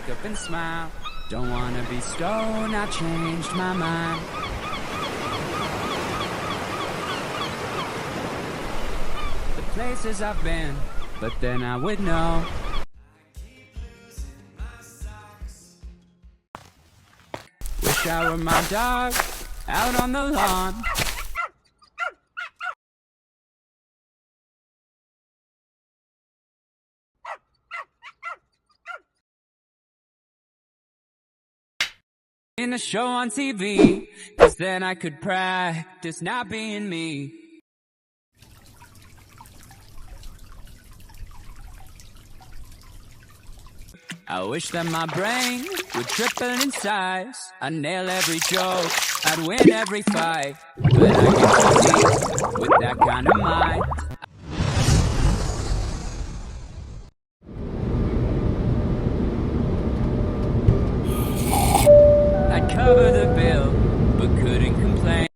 wake up and smile. Don't wanna be stoned, I changed my mind. The places I've been, but then I would know. Wish I were my dog, out on the lawn. In a show on TV, 'cause then I could practice not being me. I wish that my brain would triple in size. I'd nail every joke, I'd win every fight. But I get too deep with that kind of mind. I'd cover the bill, but couldn't complain.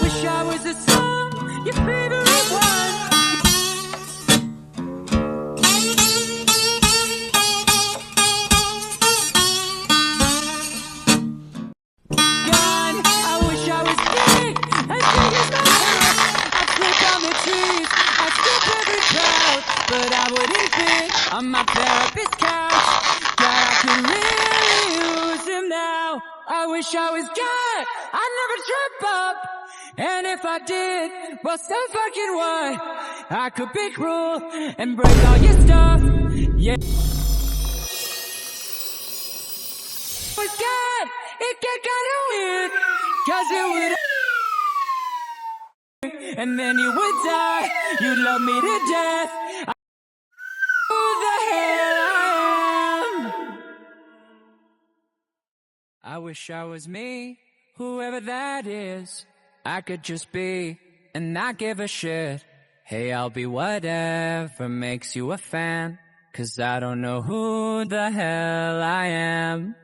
Wish I was a song, your favorite one. God, I wish I was big, as big as my house. I'd flip on the trees, I'd skip every crowd. But I wouldn't fit on my therapist's couch. God, I could really use him now. I wish I was God, I'd never trip up. And if I did, well, so fucking what? I could be cruel and break all your stuff. Yeah. Was God, it get kinda weird, 'cause it would. And then you would die, you'd love me to death. Who the hell I am? I wish I was me, whoever that is. I could just be and not give a shit. Hey, I'll be whatever makes you a fan, 'cause I don't know who the hell I am.